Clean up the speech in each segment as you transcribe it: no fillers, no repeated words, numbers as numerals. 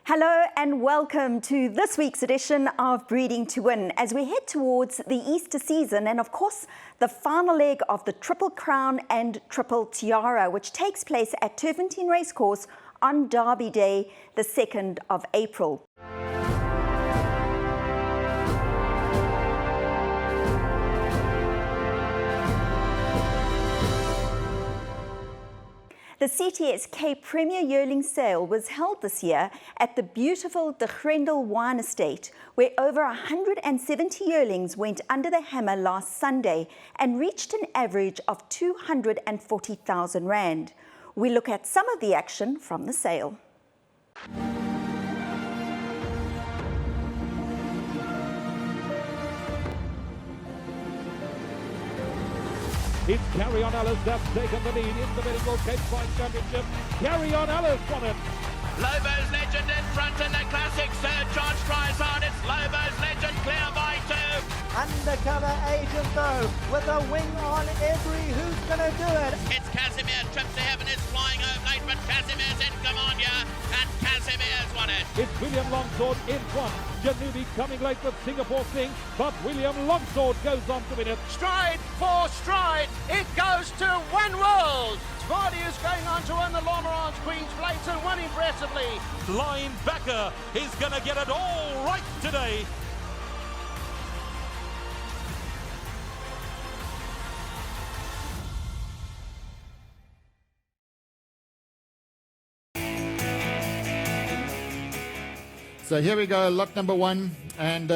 Hello and welcome to this week's edition of Breeding to Win as we head towards the Easter season and of course the final leg of the Triple Crown and Triple Tiara, which takes place at Turventine Racecourse on Derby Day, the 2nd of April. The CTS Cape Premier Yearling Sale was held this year at the beautiful De Grendel Wine Estate, where over 170 yearlings went under the hammer last Sunday and reached an average of 240,000 Rand. We look at some of the action from the sale. It's Carry On Alice that's taken the lead in the Medical Cape Pride Championship. Carry On Alice won it. Lobo's Legend in front in the classic. Third Charge tries hard. It's Lobo's Legend clear by 2. Undercover agent though, with a wing on every. Who's gonna do it? It's Casimir. Trip to Heaven is flying home late, but Casimir's in command here, and Casimir's won it. It's William Longsword in front. Janubi coming late with Singapore Sing, but William Longsword goes on to win it. Stride for stride, it goes to One World. Vardy is going on to win the Lomorance Queen's Plates and win impressively. Linebacker is going to get it all right today. So here we go, lot number one, and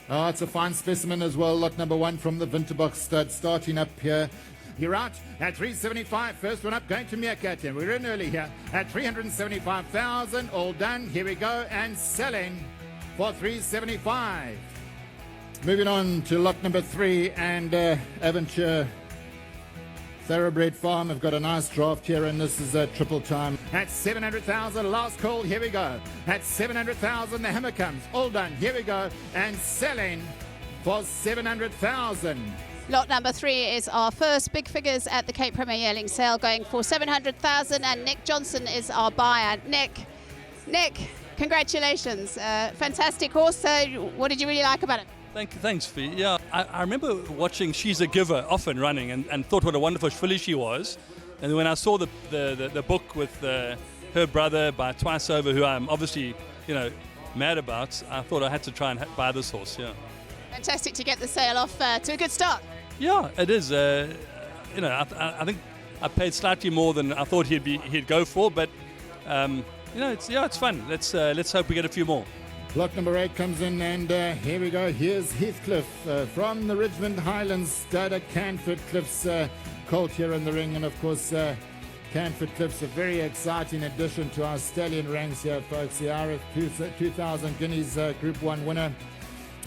it's a fine specimen as well, lot number one from the Winterbox stud, starting up here. You're out at 375, first one up, going to Meerkat, and we're in early here at 375,000, all done, here we go, and selling for 375. Moving on to lot number three, and Aventure Thoroughbred Farm have got a nice draft here, and this is a triple time. At 700,000, last call, here we go. At 700,000, the hammer comes, all done, here we go, and selling for 700,000. Lot number three is our first big figures at the Cape Premier Yearling Sale, going for 700,000, and Nick Johnson is our buyer. Nick, congratulations. Fantastic horse. What did you really like about it? Thanks, Fee. Yeah, I remember watching She's a Giver often running and thought what a wonderful filly she was. And when I saw the book with her brother by Twice Over, who I'm obviously, mad about, I thought I had to try and buy this horse, yeah. Fantastic to get the sale off to a good start. Yeah, it is. I think I paid slightly more than I thought he'd go for, but it's fun. Let's hope we get a few more. Lot number 8 comes in, and here we go. Here's Heathcliff from the Richmond Highlands stud at Canford Cliffs colt here in the ring, and of course Canford Cliffs, a very exciting addition to our stallion ranks here, folks. The RF 2000 Guineas Group 1 winner,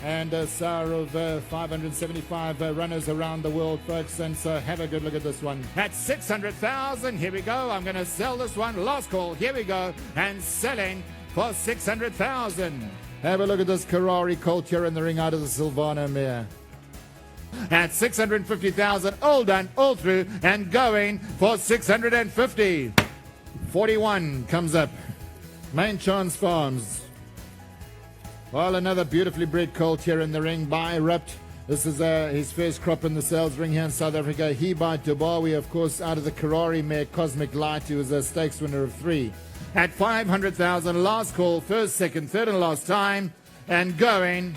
and a sire of 575 runners around the world, folks. And so have a good look at this one. At 600,000, here we go. I'm going to sell this one. Last call, here we go. And selling for 600,000. Have a look at this Karari colt here in the ring out of the Silvano mare. At 650,000, all done, all through, and going for 650. 41 comes up. Main Chance Farms. Well, another beautifully bred colt here in the ring by Rupt. This is his first crop in the sales ring here in South Africa. He by Dubawi, of course, out of the Karari mare Cosmic Light, who was a stakes winner of 3. At 500,000, last call, first, second, third and last time, and going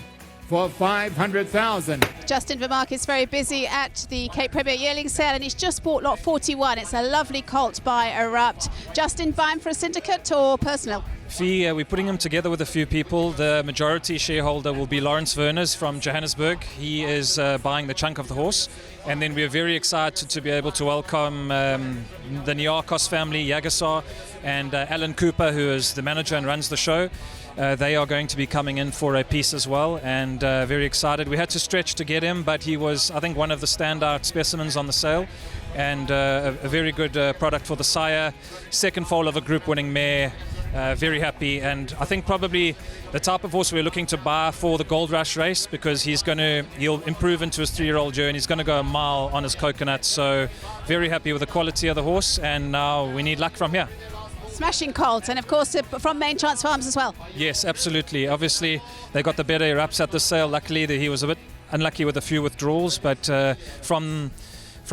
for 500,000. Justin Vermark is very busy at the Cape Premier Yearling Sale, and he's just bought lot 41. It's a lovely colt by Erupt. Justin, buying for a syndicate or personal? Fee, we're putting him together with a few people. The majority shareholder will be Lawrence Werners from Johannesburg. He is buying the chunk of the horse. And then we're very excited to be able to welcome the Niarchos family, Yagasar, and Alan Cooper, who is the manager and runs the show. They are going to be coming in for a piece as well, and very excited. We had to stretch to get him, but he was, I think, one of the standout specimens on the sale, and a very good product for the sire. Second foal of a group winning mare. Very happy, and I think probably the type of horse we're looking to buy for the Gold Rush race, because he'll improve into his 3-year-old journey. He's going to go a mile on his coconut, so very happy with the quality of the horse, and now we need luck from here. Smashing colt, and of course from Main Chance Farms as well. Yes, absolutely. Obviously, they got the better erupts at the sale. Luckily, he was a bit unlucky with a few withdrawals, but from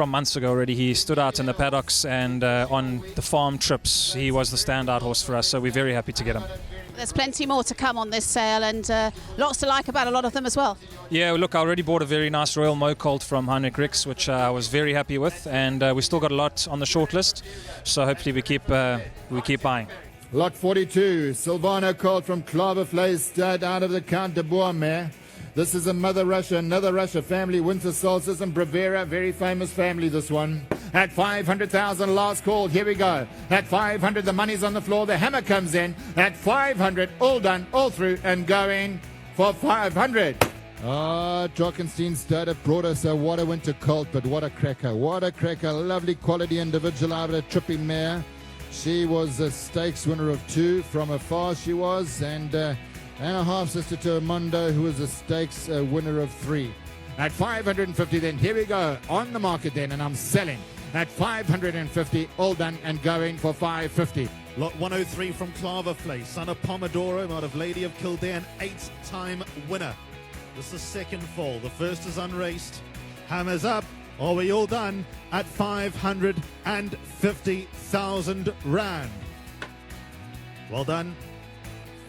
months ago already, he stood out in the paddocks, and on the farm trips, he was the standout horse for us. So we're very happy to get him. There's plenty more to come on this sale, and lots to like about a lot of them as well. Yeah, look, I already bought a very nice Royal Mo colt from Heinrich Rix, which I was very happy with, and we still got a lot on the shortlist. So hopefully we keep buying. Lot 42, Silvano colt from Klavervlei stud out of the Count de Bois mare. This is a Mother Russia, another Russia family, Winter Solstice and Bravera, very famous family this one. At 500,000, last call, here we go. At 500, the money's on the floor, the hammer comes in. At 500, all done, all through and going for 500. Drockenstein stud have brought us a what a winter colt, but what a cracker, lovely quality individual out of a trippy mare. She was a stakes winner of 2 from afar she was, and a half sister to Amondo, who was a stakes winner of 3. At 550 then, here we go, on the market then, and I'm selling. At 550, all done and going for 550. Lot 103 from Klavervlei, son of Pomodoro, out of Lady of Kildare, 8-time winner. This is the second fall, the first is unraced. Hammers up, are we all done? At 550,000 rand. Well done.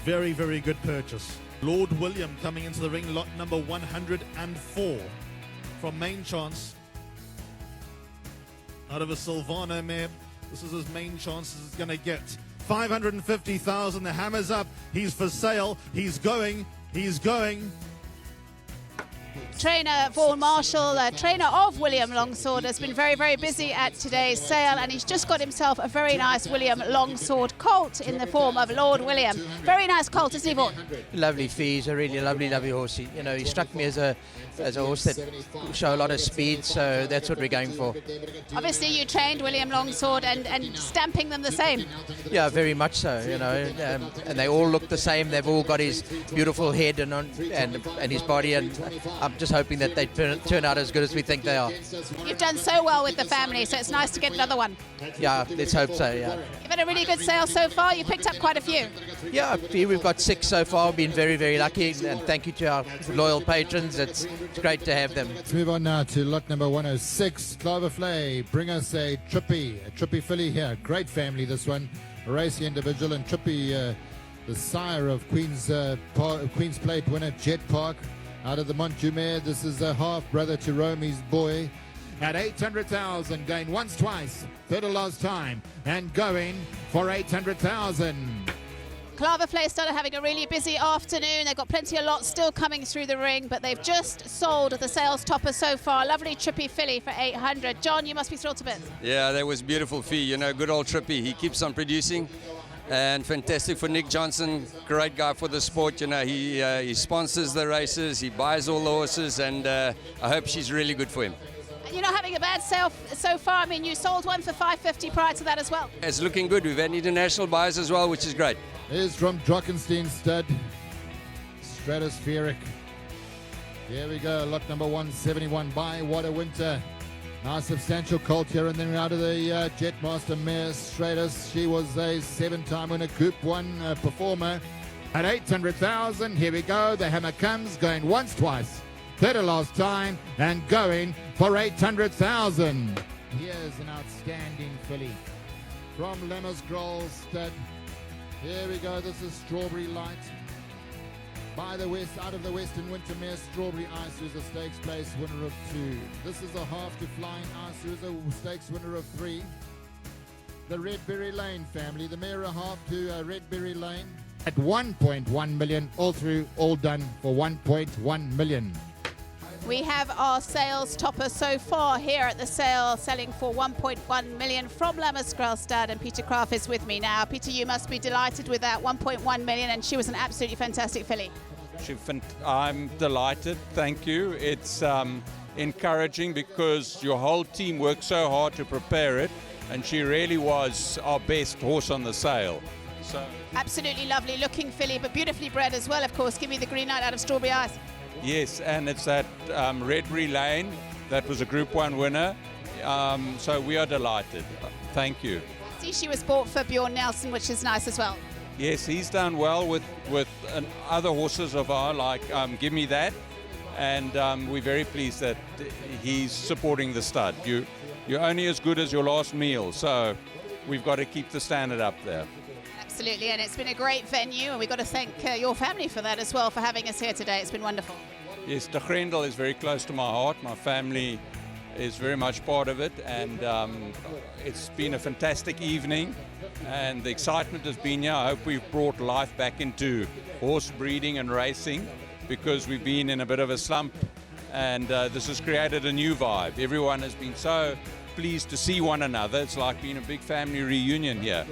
Very, very good purchase. Lord William coming into the ring, lot number 104 from Main Chance. Out of a Silvano mare, this is his Main Chance is going to get. 550,000, the hammer's up, he's for sale, he's going. Trainer Vaughan Marshall, trainer of William Longsword, has been very, very busy at today's sale, and he's just got himself a very nice William Longsword colt in the form of Lord William. Very nice colt, isn't he, Vaughan? Lovely fees, a really lovely horse. He struck me as a horse that show a lot of speed, so that's what we're going for. Obviously, you trained William Longsword and stamping them the same. Yeah, very much so. And they all look the same. They've all got his beautiful head and his body, and I'm just hoping that they turn out as good as we think they are. You've done so well with the family, so it's nice to get another one. Yeah, let's hope so, yeah. You've had a really good sale so far. You picked up quite a few. Yeah, we've got 6 so far. We've been very, very lucky, and thank you to our loyal patrons. It's great to have them. Let's move on now to lot number 106, Klavervlei. Bring us a trippy filly here. Great family, this one. A racy individual, and Trippy, the sire of Queen's Plate winner, Jet Park. Out of the Montjumer, this is a half-brother to Romy's boy. At 800,000, going once, twice, third or last time, and going for 800,000. Klavervlei started having a really busy afternoon. They've got plenty of lots still coming through the ring, but they've just sold the sales topper so far. Lovely Trippy filly for 800. John, you must be thrilled to bits. Yeah, that was beautiful fee. Good old Trippy. He keeps on producing. And fantastic for Nick Johnson, great guy for the sport. He sponsors the races, he buys all the horses, and I hope she's really good for him. And you're not having a bad sale so far. I mean, you sold one for 550 prior to that as well. It's looking good. We've had international buyers as well, which is great. Here's from Drockenstein stud, Stratospheric. Here we go, lot number 171 by What a Winter. Nice substantial colt here, and then out of the Jetmaster mare, Stratus. She was a 7-time winner, Group 1 performer. At 800,000, here we go. The hammer comes, going once, twice, third or last time, and going for 800,000. Here's an outstanding filly from Lemmersgrol stud. Here we go. This is Strawberry Light. By the West, out of the Western Wintermere, Strawberry Ice, who's a stakes place winner of 2. This is a half to Flying Ice, who's a stakes winner of 3. The Redberry Lane family, the mare a half to Redberry Lane at 1.1 million, all through, all done for 1.1 million. We have our sales topper so far here at the sale, selling for 1.1 million from Lemmersgrel stud, and Peter Kraft is with me now. Peter, you must be delighted with that 1.1 million, and she was an absolutely fantastic filly. I'm delighted, thank you. It's encouraging because your whole team worked so hard to prepare it, and she really was our best horse on the sale. So absolutely lovely looking filly, but beautifully bred as well, of course. Give me the green light out of Strawberry Ice. yes, and it's at Redberry Lane. That was a Group 1 winner. So we are delighted. Thank you. see she was bought for Bjorn Nelson, which is nice as well. Yes, he's done well with other horses of ours, like Give Me That, and we're very pleased that he's supporting the stud. You're only as good as your last meal, so we've got to keep the standard up there. Absolutely, and it's been a great venue, and we've got to thank your family for that as well, for having us here today. It's been wonderful. Yes, De Grendel is very close to my heart. My family is very much part of it, and it's been a fantastic evening, and the excitement has been here. I hope we've brought life back into horse breeding and racing, because we've been in a bit of a slump, and this has created a new vibe. Everyone has been so pleased to see one another. It's like being a big family reunion here.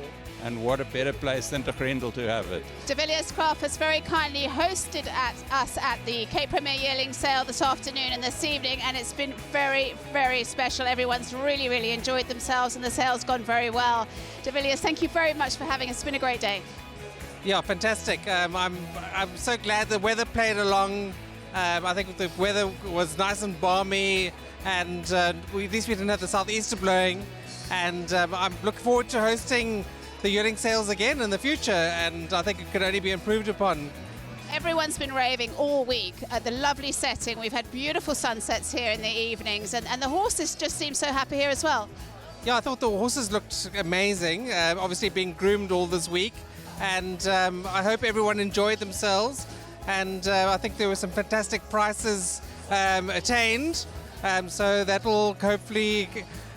And what a better place than De Grendel to have it. De Villiers Craft has very kindly hosted us at the Cape Premier Yearling Sale this afternoon and this evening, and it's been very, very special. Everyone's really, really enjoyed themselves, and the sale's gone very well. De Villiers, thank you very much for having us. It's been a great day. Yeah, fantastic. I'm so glad the weather played along. I think the weather was nice and balmy, and at least we didn't have the southeaster blowing. And I'm looking forward to hosting the yearling sales again in the future, and I think it could only be improved upon. Everyone's been raving all week at the lovely setting. We've had beautiful sunsets here in the evenings, and the horses just seem so happy here as well. Yeah, I thought the horses looked amazing, obviously being groomed all this week, and I hope everyone enjoyed themselves, and I think there were some fantastic prices attained, so that will hopefully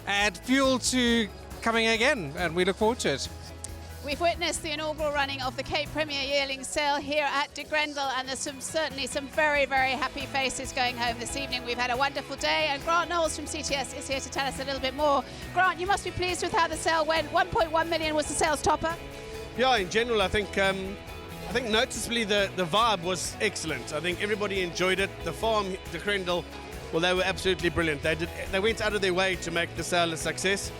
add fuel to coming again, and we look forward to it. We've witnessed the inaugural running of the Cape Premier Yearling Sale here at De Grendel, and there's certainly some very, very happy faces going home this evening. We've had a wonderful day, and Grant Knowles from CTS is here to tell us a little bit more. Grant, you must be pleased with how the sale went. 1.1 million was the sales topper. Yeah, in general, I think noticeably the vibe was excellent. I think everybody enjoyed it. The farm, De Grendel, well, they were absolutely brilliant. They went out of their way to make the sale a success.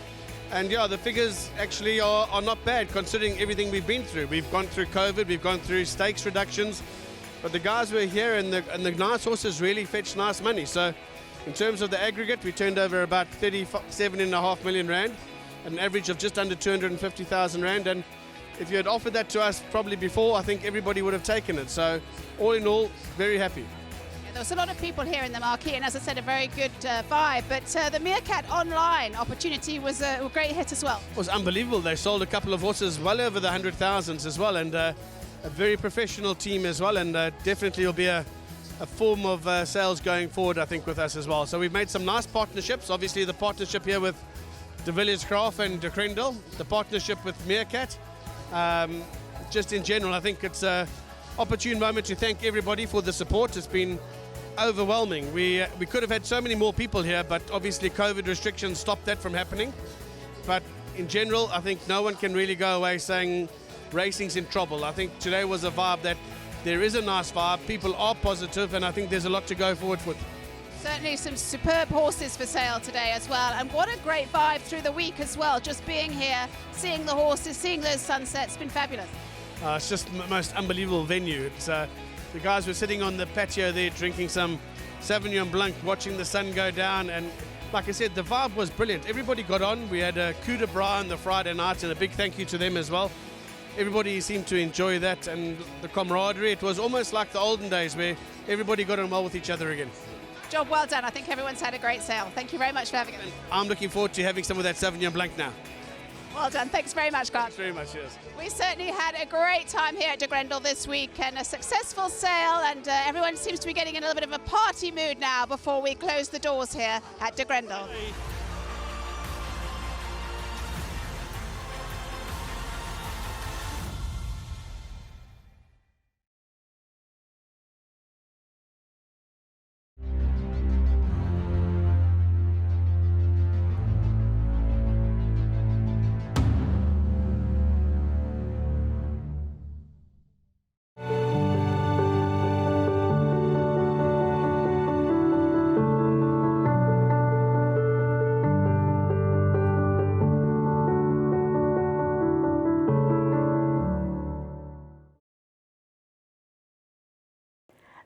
And yeah, the figures actually are not bad considering everything we've been through. We've gone through COVID, we've gone through stakes reductions, but the guys were here, and the nice horses really fetched nice money. So in terms of the aggregate, we turned over about 37.5 million rand, an average of just under 250,000 rand. And if you had offered that to us probably before, I think everybody would have taken it. So all in all, very happy. There was a lot of people here in the marquee, and as I said, a very good vibe. But the Meerkat online opportunity was a great hit as well. It was unbelievable. They sold a couple of horses well over the 100,000s as well, and a very professional team as well, and definitely will be a form of sales going forward, I think, with us as well. So we've made some nice partnerships. Obviously, the partnership here with De Villiers Craft and De Grendel, the partnership with Meerkat. Just in general, I think it's an opportune moment to thank everybody for the support. It's been overwhelming. We could have had so many more people here, but obviously COVID restrictions stopped that from happening. But in general, I think no one can really go away saying racing's in trouble. I think today was a vibe that there is a nice vibe, people are positive, and I think there's a lot to go forward with. Certainly some superb horses for sale today as well, and what a great vibe through the week as well. Just being here, seeing the horses, seeing those sunsets, been fabulous. It's just the most unbelievable venue. It's the guys were sitting on the patio there drinking some Sauvignon Blanc, watching the sun go down, and like I said, the vibe was brilliant. Everybody got on. We had a coup de bras on the Friday night, and a big thank you to them as well. Everybody seemed to enjoy that, and the camaraderie. It was almost like the olden days where everybody got on well with each other again. Job well done. I think everyone's had a great sale. Thank you very much for having us. I'm looking forward to having some of that Sauvignon Blanc now. Well done. Thanks very much, Grant. Thanks very much, yes. We certainly had a great time here at De Grendel this week, and a successful sale, and everyone seems to be getting in a little bit of a party mood now before we close the doors here at De Grendel.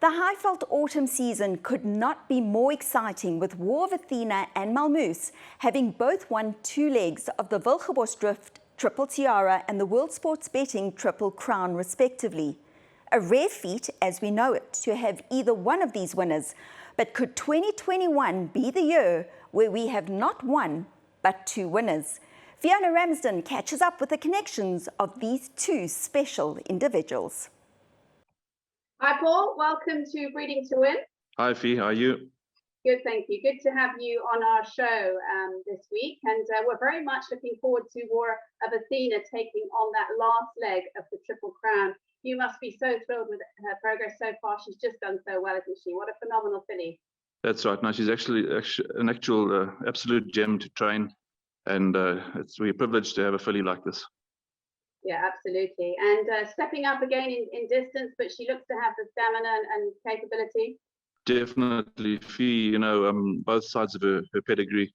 The Highveld autumn season could not be more exciting, with War of Athena and Malmoose having both won 2 legs of the Wilgeborstdrift Triple Tiara and the World Sports Betting Triple Crown respectively. A rare feat, as we know it, to have either one of these winners. But could 2021 be the year where we have not one, but two winners? Fiona Ramsden catches up with the connections of these two special individuals. Hi Paul, welcome to Breeding to Win. Hi Fee, how are you? Good, thank you. Good to have you on our show this week, and we're very much looking forward to more of Athena taking on that last leg of the Triple Crown. You must be so thrilled with her progress so far. She's just done so well, isn't she? What a phenomenal filly. That's right. No, she's actually an actual absolute gem to train, and we're privileged to have a filly like this. Yeah, absolutely. And stepping up again in distance, but she looks to have the stamina and capability. Definitely, Fee. You know, both sides of her pedigree.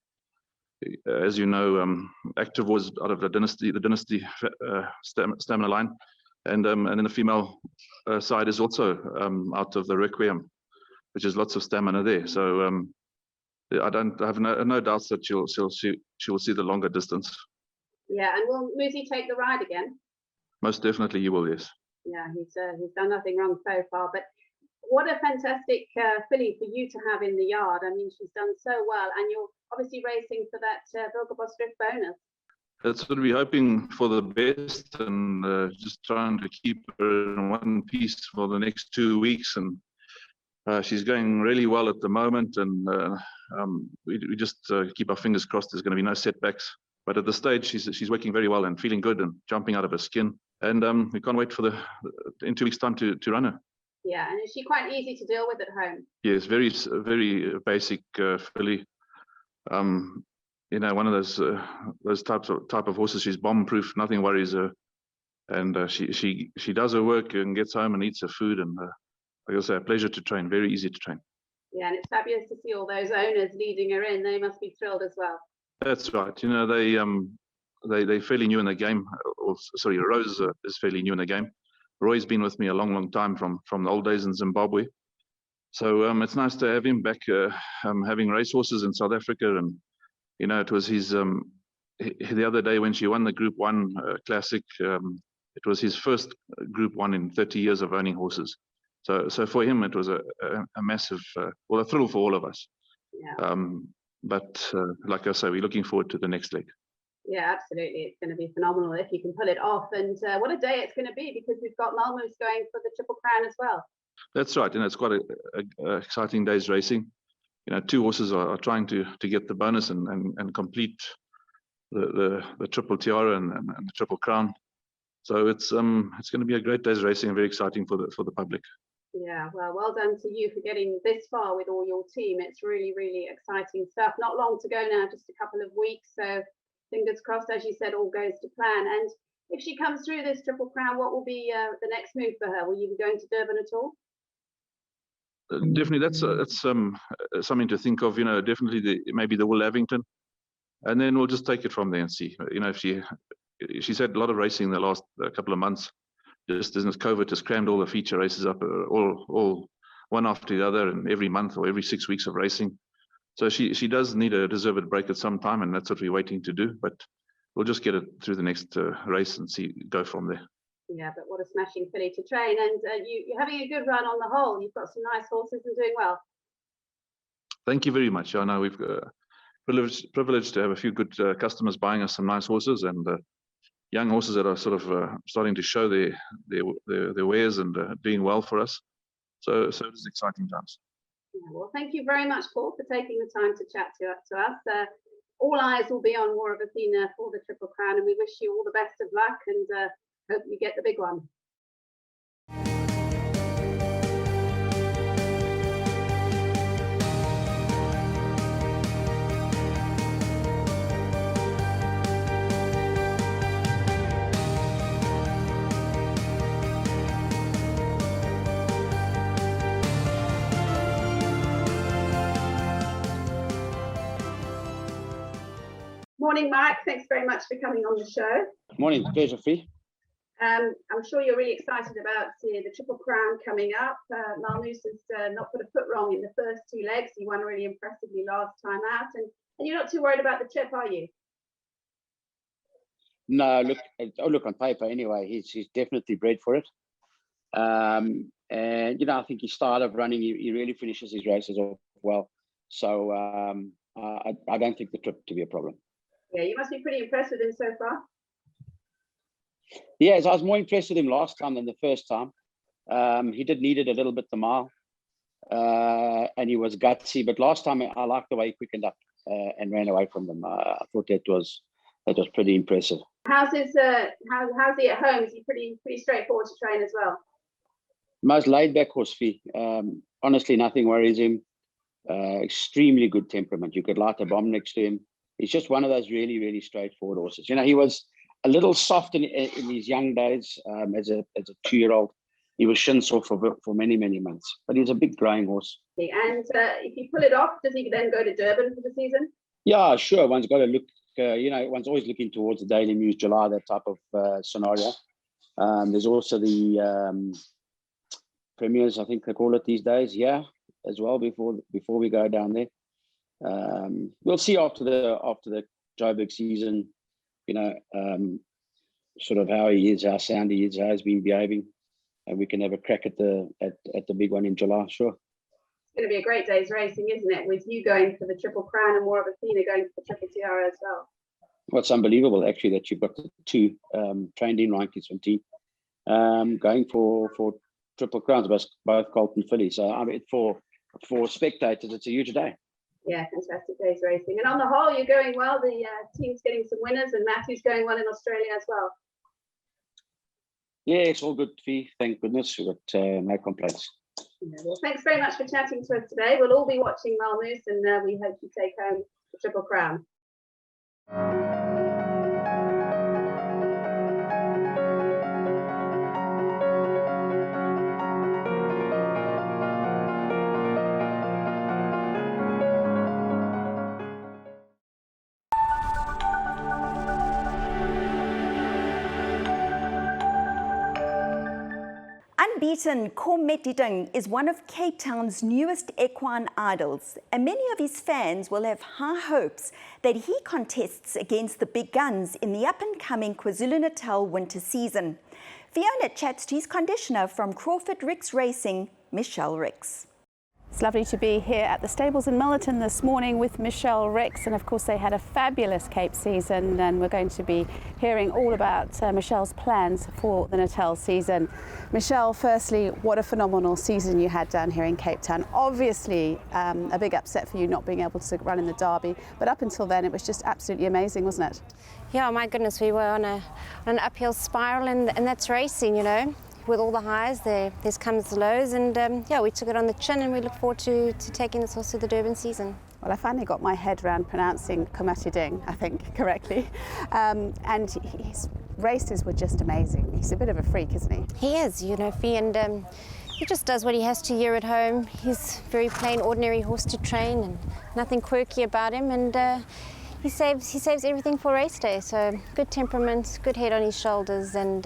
As you know, Active was out of the dynasty stamina line, and then the female side is also out of the Requiem, which is lots of stamina there. So I have no doubts that she will see the longer distance. Yeah, and will Muzi take the ride again? Most definitely, he will. Yes. Yeah, he's done nothing wrong so far, but. What a fantastic filly for you to have in the yard. I mean, she's done so well, and you're obviously racing for that Vilgerbos Drift bonus. That's what we're hoping for, the best, and just trying to keep her in one piece for the next 2 weeks. And she's going really well at the moment, and we just keep our fingers crossed there's going to be no setbacks. But at this stage, she's working very well and feeling good and jumping out of her skin. And we can't wait for in 2 weeks' time to run her. Yeah, and is she quite easy to deal with at home? Yes, very basic filly. You know, one of those type of horses. She's bomb-proof. Nothing worries her, and she does her work and gets home and eats her food. And like I say, a pleasure to train. Very easy to train. Yeah, and it's fabulous to see all those owners leading her in. They must be thrilled as well. That's right. You know, they're fairly new in the game. Sorry, Rose is fairly new in the game. Roy's been with me a long time from the old days in Zimbabwe. So it's nice to have him back having racehorses in South Africa. And, you know, it was his, the other day when she won the Group 1 Classic, it was his first Group 1 in 30 years of owning horses. So for him, it was a massive, well, a thrill for all of us. Yeah. But like I say, we're looking forward to the next leg. Yeah, absolutely. It's going to be phenomenal if you can pull it off. And what a day it's going to be, because we've got Malmoos going for the Triple Crown as well. That's right. And it's quite a exciting day's racing. You know, two horses are trying to get the bonus and complete the Triple Tiara and the Triple Crown. So it's going to be a great day's racing and very exciting for the public. Yeah, well done to you for getting this far with all your team. It's really, really exciting stuff. Not long to go now, just a couple of weeks. So fingers crossed, as you said, all goes to plan. And if she comes through this Triple Crown, what will be the next move for her? Will you be going to Durban at all? Definitely, that's something to think of. You know, definitely maybe the Will Lavington, and then we'll just take it from there and see. You know, if she's had a lot of racing in the last couple of months. Just as COVID has crammed all the feature races up, all one after the other, and every month or every 6 weeks of racing. So she does need a deserved break at some time, and that's what we're waiting to do. But we'll just get it through the next race and go from there. Yeah, but what a smashing filly to train, and you're having a good run on the whole. You've got some nice horses and doing well. Thank you very much. I know we've privileged to have a few good customers buying us some nice horses, and young horses that are sort of starting to show their wares and doing well for us. So it is exciting times. Yeah, well, thank you very much, Paul, for taking the time to chat to us. All eyes will be on more of Athena for the Triple Crown, and we wish you all the best of luck and hope you get the big one. Morning, Mike. Thanks very much for coming on the show. Morning, pleasure, Fee. I'm sure you're really excited about the Triple Crown coming up. Malmoos has not put a foot wrong in the first two legs. He won really impressively last time out. And you're not too worried about the trip, are you? No, look on paper anyway. He's definitely bred for it. And I think his style of running, he really finishes his races off well. So I don't think the trip to be a problem. Yeah, you must be pretty impressed with him so far. Yes, I was more impressed with him last time than the first time. He did need it a little bit the mile, and he was gutsy. But last time I liked the way he quickened up and ran away from them. I thought that was pretty impressive. How's his how's he at home? Is he pretty straightforward to train as well? Most laid back horse, Fee. Honestly, nothing worries him. Extremely good temperament. You could light a bomb next to him. He's just one of those really, really straightforward horses. He was a little soft in his young days as a 2-year-old. He was shin sore for many, many months, but he's a big growing horse. And if you pull it off, does he then go to Durban for the season? Yeah, sure. One's got to look. One's always looking towards the Daily News July, that type of scenario. There's also the premiers, I think they call it these days, as well before we go down there. We'll see after the Joburg season, sort of how he is, how sound he is, how he's been behaving, and we can have a crack at the big one in July. Sure. It's going to be a great day's racing, isn't it? With you going for the Triple Crown and more of Athena going for the Triple Tiara as well. Well, it's unbelievable actually that you've got the two trained-in rankings from team going for Triple Crowns, both Colton fillies. So I mean, for spectators, it's a huge day. Yeah, fantastic day's racing. And on the whole, you're going well. The team's getting some winners, and Matthew's going well in Australia as well. Yeah, it's all good, Fee. Thank goodness. We've got no complaints. Yeah, well, thanks very much for chatting to us today. We'll all be watching Malmoose, and we hope you take home the Triple Crown. Unbeaten Kometiding is one of Cape Town's newest equine idols, and many of his fans will have high hopes that he contests against the big guns in the up-and-coming KwaZulu-Natal winter season. Fiona chats to his conditioner from Crawford Ricks Racing, Michelle Ricks. It's lovely to be here at the stables in Millerton this morning with Michelle Ricks, and of course they had a fabulous Cape season, and we're going to be hearing all about Michelle's plans for the Natal season. Michelle, firstly, what a phenomenal season you had down here in Cape Town. Obviously a big upset for you not being able to run in the Derby, but up until then it was just absolutely amazing, wasn't it? Yeah, my goodness, we were on an uphill spiral, and that's racing, you know. With all the highs, there's comes the lows, and yeah, we took it on the chin, and we look forward to taking this horse through the Durban season. Well, I finally got my head around pronouncing Kometiding, I think, correctly. And his races were just amazing. He's a bit of a freak, isn't he? He is, you know, Fee, and he just does what he has to here at home. He's a very plain, ordinary horse to train, and nothing quirky about him, and he saves everything for race day. So good temperament, good head on his shoulders, and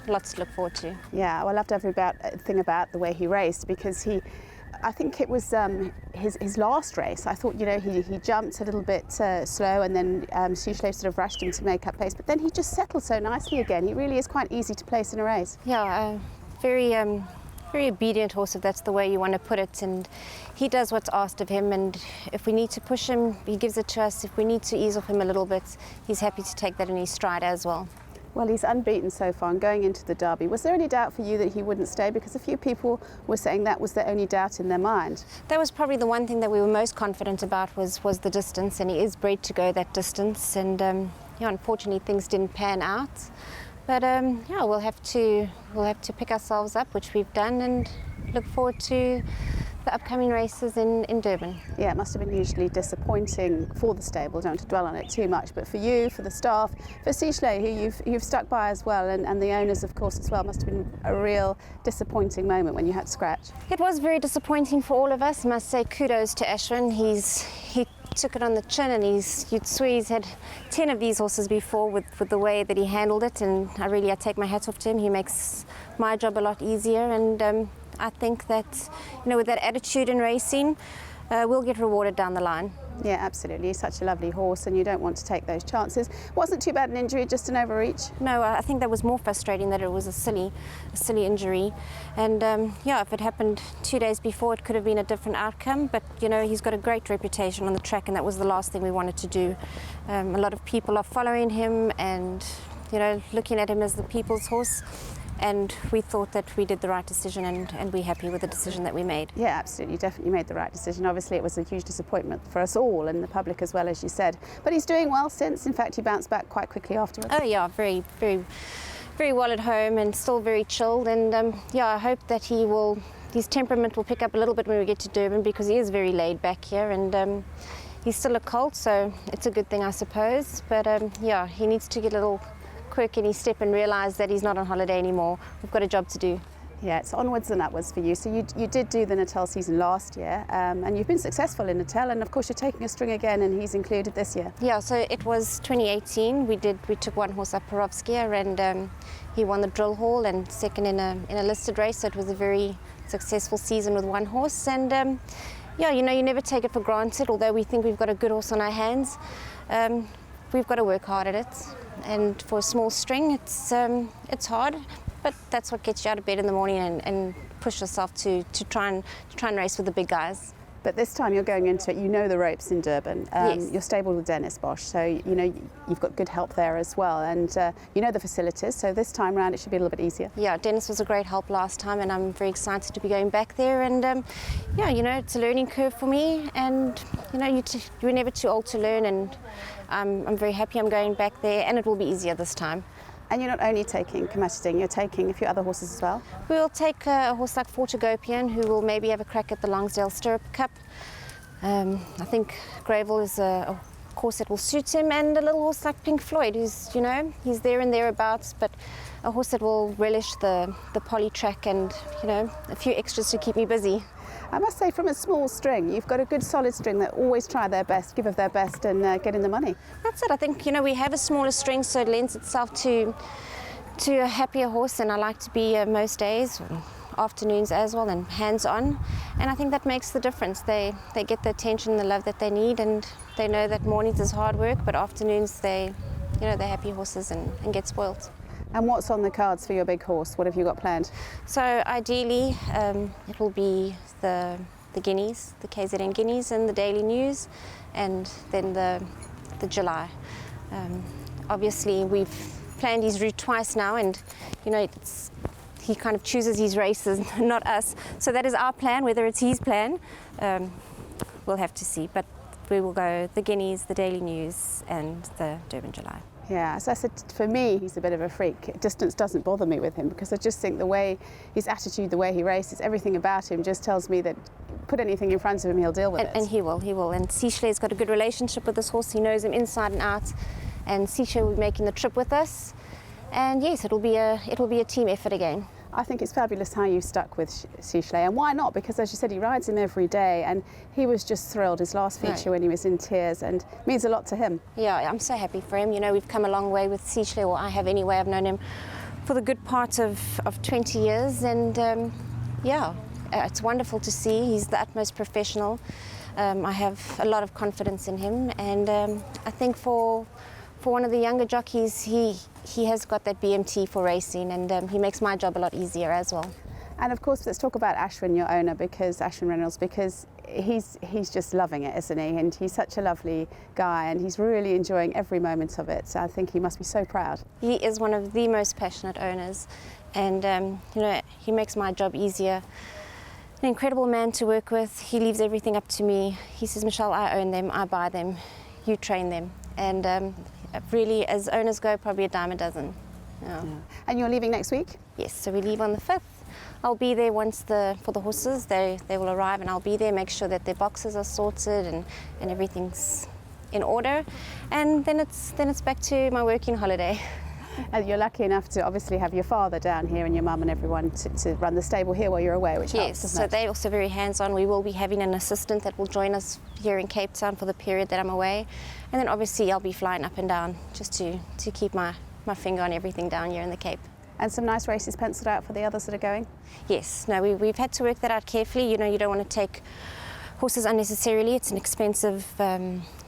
lots to look forward to. Yeah, well, I loved every thing about the way he raced, because I think it was his last race. I thought, you know, he jumped a little bit slow, and then Suchle sort of rushed him to make up pace, but then he just settled so nicely again. He really is quite easy to place in a race. Yeah, very obedient horse, if that's the way you want to put it, and he does what's asked of him, and if we need to push him, he gives it to us. If we need to ease off him a little bit, he's happy to take that in his stride as well. Well, he's unbeaten so far, and going into the Derby, was there any doubt for you that he wouldn't stay? Because a few people were saying that was the only doubt in their mind. That was probably the one thing that we were most confident about was the distance, and he is bred to go that distance, and yeah, unfortunately things didn't pan out. But yeah, we'll have to pick ourselves up, which we've done, and look forward to the upcoming races in Durban. Yeah, it must have been hugely disappointing for the stable. Don't want to dwell on it too much, but for you, for the staff, for Suchle, who you've stuck by as well, and the owners, of course, as well, must have been a real disappointing moment when you had to scratch. It was very disappointing for all of us. I must say kudos to Ashwin. He took it on the chin, and you'd swear he's had 10 of these horses before with the way that he handled it, and I take my hat off to him. He makes my job a lot easier, and I think that, you know, with that attitude in racing, we'll get rewarded down the line. Yeah, absolutely. He's such a lovely horse and you don't want to take those chances. Wasn't too bad an injury, just an overreach? No, I think that was more frustrating, that it was a silly injury. And yeah, if it happened 2 days before, it could have been a different outcome. But, you know, he's got a great reputation on the track and that was the last thing we wanted to do. A lot of people are following him and, you know, looking at him as the people's horse. And we thought that we did the right decision and we're happy with the decision that we made. Yeah, absolutely, definitely made the right decision. Obviously it was a huge disappointment for us all and the public as well, as you said. But he's doing well since. In fact, he bounced back quite quickly afterwards. Oh yeah, very well at home and still very chilled. And yeah, I hope that his temperament will pick up a little bit when we get to Durban, because he is very laid back here and he's still a colt, so it's a good thing, I suppose. But yeah, he needs to get a little quick in his step and realise that he's not on holiday anymore. We've got a job to do. Yeah, it's onwards and upwards for you. So you did do the Natal season last year and you've been successful in Natal, and of course you're taking a string again and he's included this year. Yeah, so it was 2018. We took one horse up Perovskia and he won the drill hall and second in a listed race, so it was a very successful season with one horse. And yeah, you know, you never take it for granted, although we think we've got a good horse on our hands. We've got to work hard at it. And for a small string, it's hard, but that's what gets you out of bed in the morning and push yourself to try and race with the big guys. But this time you're going into it, you know the ropes in Durban. Yes. You're stabled with Dennis Bosch, so you know you've got good help there as well, and you know the facilities, so this time round it should be a little bit easier. Yeah, Dennis was a great help last time and I'm very excited to be going back there. And yeah, you know, it's a learning curve for me, and you know, you're never too old to learn, and I'm very happy I'm going back there, and it will be easier this time. And you're not only taking Kamatading, you're taking a few other horses as well? We will take a horse like Fortegopian, who will maybe have a crack at the Longsdale Stirrup Cup. I think Gravel is a course that will suit him, and a little horse like Pink Floyd, who's, you know, he's there and thereabouts, but a horse that will relish the poly track and, you know, a few extras to keep me busy. I must say, from a small string, you've got a good solid string that always try their best, give of their best and get in the money. That's it. I think, you know, we have a smaller string, so it lends itself to a happier horse, and I like to be most days, afternoons as well, and hands-on, and I think that makes the difference. They get the attention and the love that they need, and they know that mornings is hard work, but afternoons they're happy horses and get spoiled. And what's on the cards for your big horse? What have you got planned? So ideally it will be the Guineas, the KZN Guineas and the Daily News, and then the July. Obviously we've planned his route twice now, and you know, he kind of chooses his races, not us. So that is our plan. Whether it's his plan, we'll have to see. But we will go the Guineas, the Daily News and the Durban July. Yeah, as I said, for me, he's a bit of a freak. Distance doesn't bother me with him, because I just think the way, his attitude, the way he races, everything about him just tells me that put anything in front of him, he'll deal with it. And he will. And Sichel's got a good relationship with this horse. He knows him inside and out. And Sichel will be making the trip with us. And yes, it'll be a team effort again. I think it's fabulous how you stuck with Sicheley, and why not? Because as you said, he rides him every day, and he was just thrilled his last feature when he was in tears, and means a lot to him. Yeah, I'm so happy for him. You know, we've come a long way with Sicheley, or I have anyway. I've known him for the good part of 20 years, and yeah, it's wonderful to see. He's the utmost professional. I have a lot of confidence in him, and I think for one of the younger jockeys, he has got that BMT for racing, and he makes my job a lot easier as well. And of course, let's talk about Ashwin, your owner, Ashwin Reynolds, because he's just loving it, isn't he? And he's such a lovely guy, and he's really enjoying every moment of it. So I think he must be so proud. He is one of the most passionate owners, and you know, he makes my job easier. An incredible man to work with. He leaves everything up to me. He says, Michelle, I own them, I buy them, you train them. And really, as owners go, probably a dime a dozen. Yeah. And you're leaving next week? Yes, so we leave on the 5th. I'll be there once for the horses. They will arrive, and I'll be there, make sure that their boxes are sorted and everything's in order. And then it's back to my working holiday. And you're lucky enough to obviously have your father down here and your mum and everyone to run the stable here while you're away, which helps, doesn't it? So they're also very hands-on. We will be having an assistant that will join us here in Cape Town for the period that I'm away. And then obviously I'll be flying up and down just to keep my finger on everything down here in the Cape. And some nice races penciled out for the others that are going? Yes. No, we've had to work that out carefully. You know, you don't want to take horses unnecessarily. It's an expensive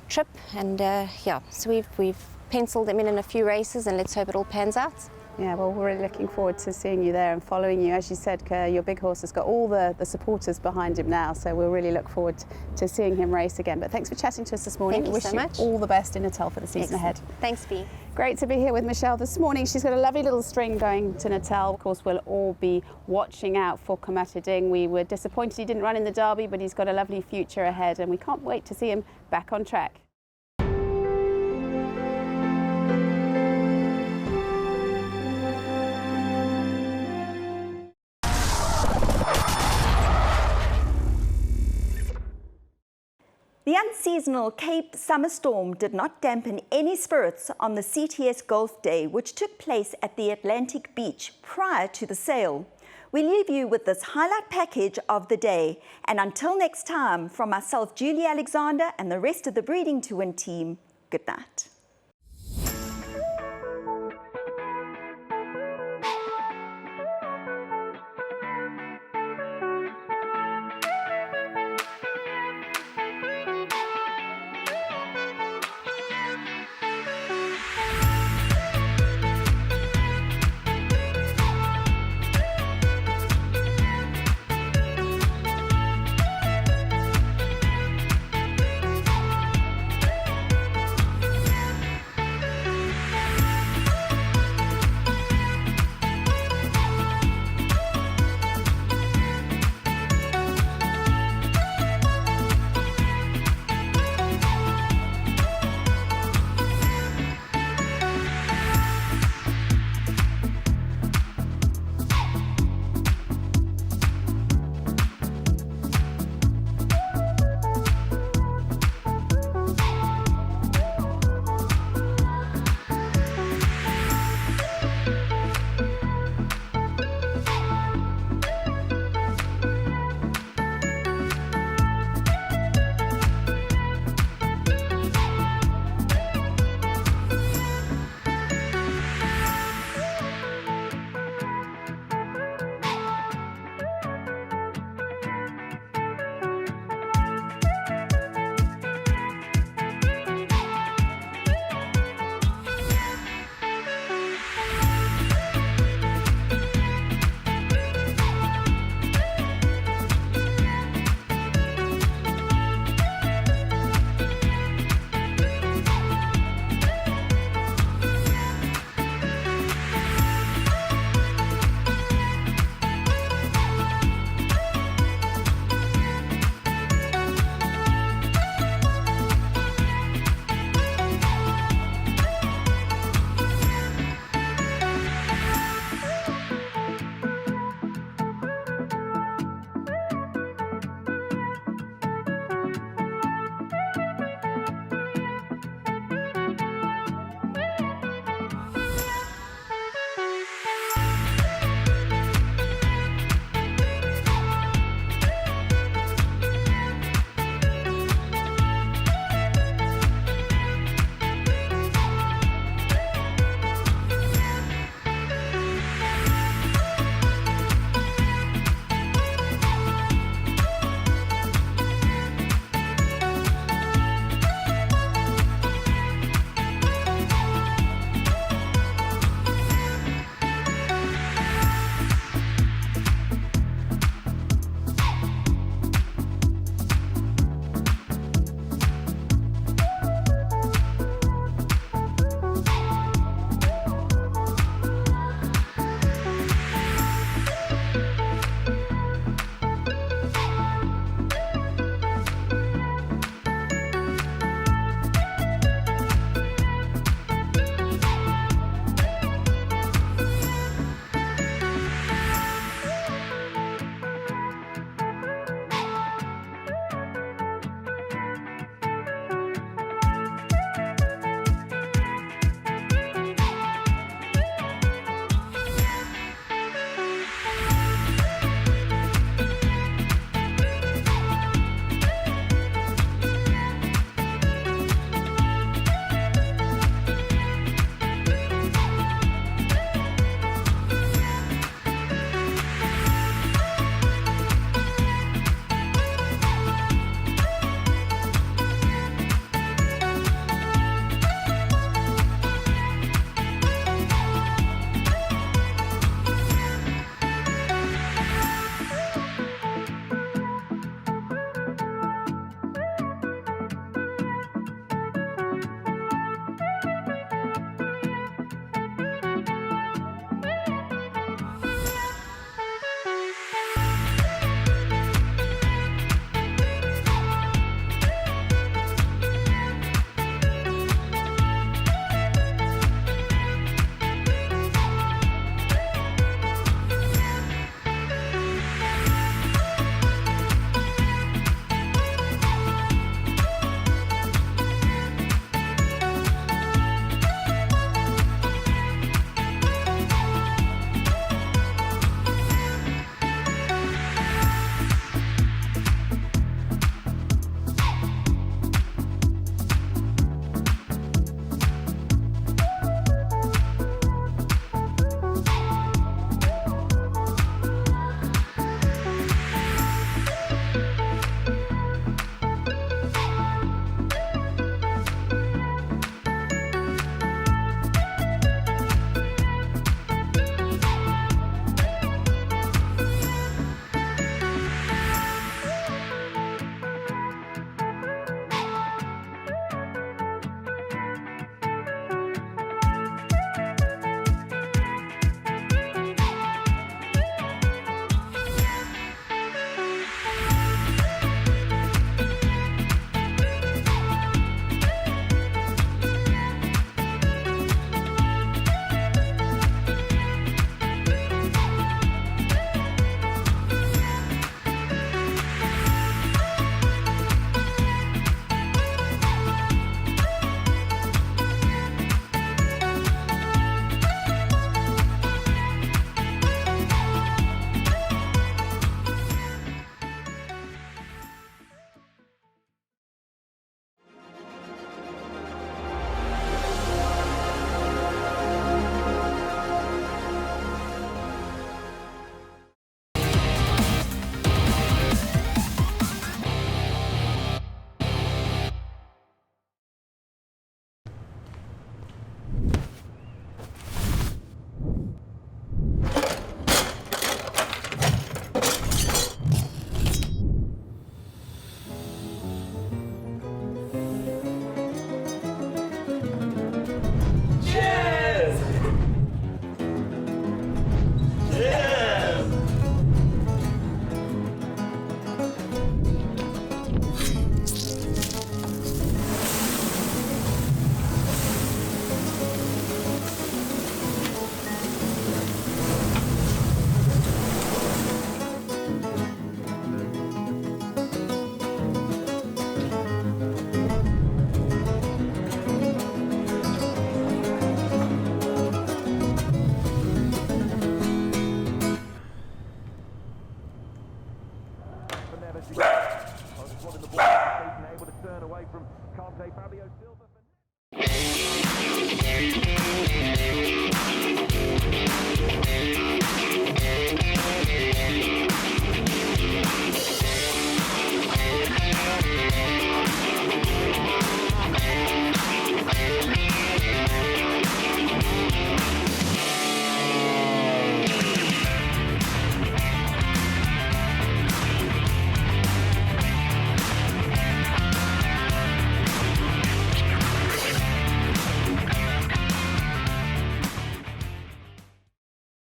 trip, and yeah, so we've penciled them in a few races, and let's hope it all pans out. Yeah, well, we're really looking forward to seeing you there and following you. As you said, your big horse has got all the supporters behind him now, so we'll really look forward to seeing him race again. But thanks for chatting to us this morning. Thank you so much. All the best in Natal for the season ahead. Thanks, Bea. Great to be here with Michelle this morning. She's got a lovely little string going to Natal. Of course, we'll all be watching out for Kamata Ding. We were disappointed he didn't run in the Derby, but he's got a lovely future ahead, and we can't wait to see him back on track. The unseasonal Cape summer storm did not dampen any spirits on the CTS Golf Day, which took place at the Atlantic Beach prior to the sale. We leave you with this highlight package of the day. And until next time, from myself, Julie Alexander, and the rest of the Breeding to Win team, good night.